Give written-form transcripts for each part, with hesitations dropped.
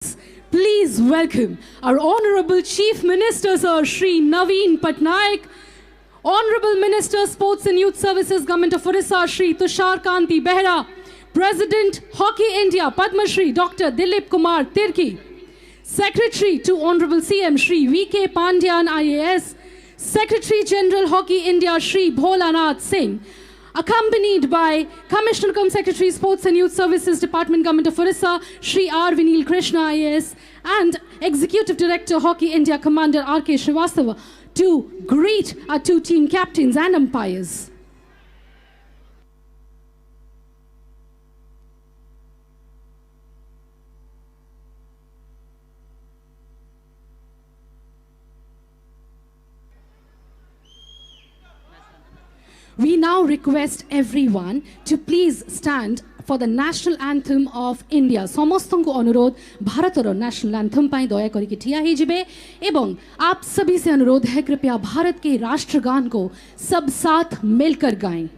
Please welcome our Honorable Chief Minister, Sir Shri Naveen Patnaik, Honorable Minister, Sports and Youth Services, Government of Odisha, Shri Tushar Kanti Behra, President, Hockey India, Padma Shri Dr. Dilip Kumar Tirki, Secretary to Honorable CM, Shri V.K. Pandyan, IAS, Secretary General Hockey India, Shri Bholanath Singh, accompanied by Commissioner cum Secretary Sports and Youth Services Department, Government of Odisha, Shri R. Vinil Krishna IAS, and Executive Director Hockey India Commander R.K. Srivastava to greet our two team captains and umpires. We now request everyone to please stand for the national anthem of India. समस्तों अनुरोध भारतर national anthem पाई दया करके ठिया ही जिबे एवं आप सभी से अनुरोध है कृपया भारत के राष्ट्रगान को सब साथ मिलकर गाएं.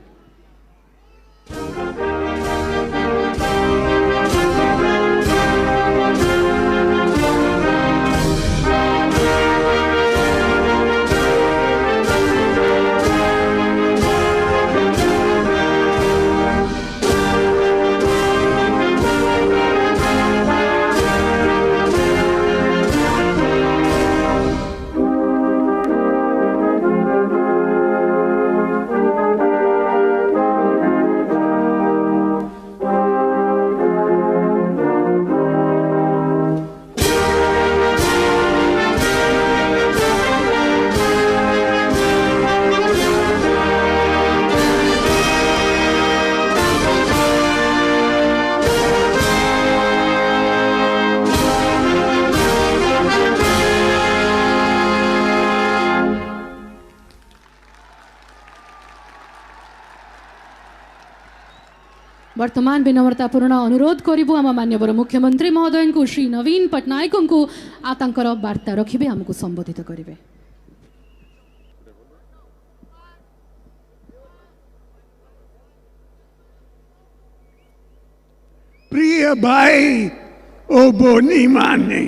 वर्तमान विनम्रतापूर्ण अनुरोध करिबु आम मान्यवर मुख्यमंत्री महोदय को श्री नवीन पट्टनायक को आतांकर वार्ता रखिबे हमको संबोधित करिवे. प्रिय भाई ओ बोनी माने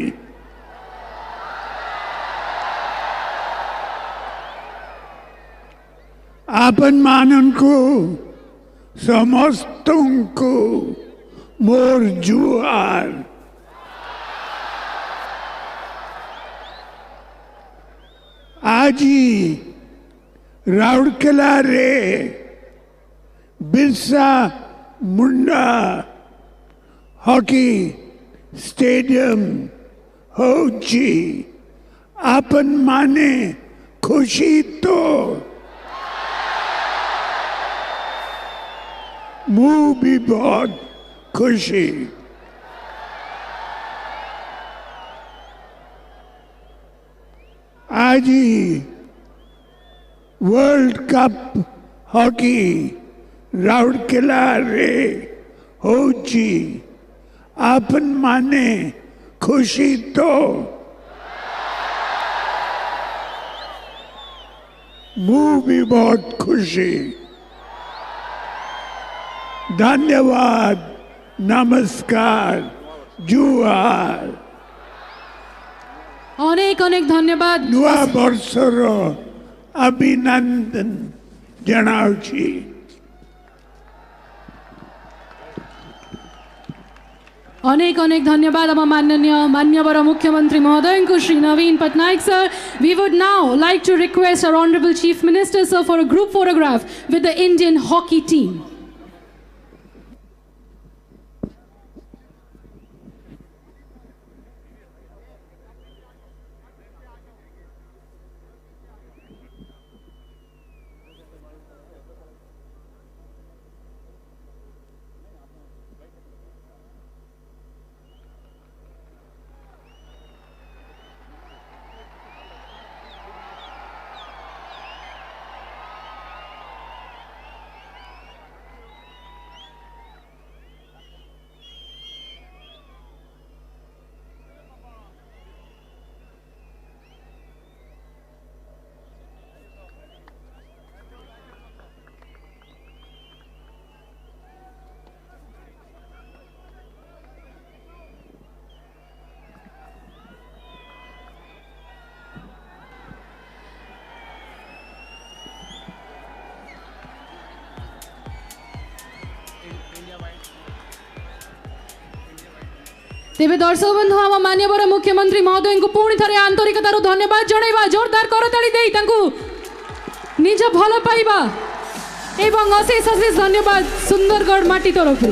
आपन मानन को समस्तों को मोर जुआर. आज ही राउरकेला रे बिरसा मुंडा हॉकी स्टेडियम होची आपन माने खुशी तो मुँह भी बहुत खुशी. आज ही वर्ल्ड कप हॉकी राउरकेला रे होची आपन माने खुशी तो मुँह भी बहुत खुशी. धन्यवाद, नमस्कार, जुहार. अनेक अनेक धन्यवाद. नुआ वर्षर अभिनंदन जनाउछि. अनेक अनेक धन्यवाद आम मान्यवर मुख्यमंत्री महोदय को श्री नवीन Patnaik sir. We would now like to request our Honorable Chief Minister sir for a group photograph with the Indian hockey team. तेबे दर्शक बंधु आम मान्यवर मुख्यमंत्री महोदय को पुणी थे आंतरिकतार धन्यवाद जनइबा जोरदार करताली दे निज भल पाइबा एवं अशेष अशेष धन्यवाद सुंदरगढ़ माटी तरफ।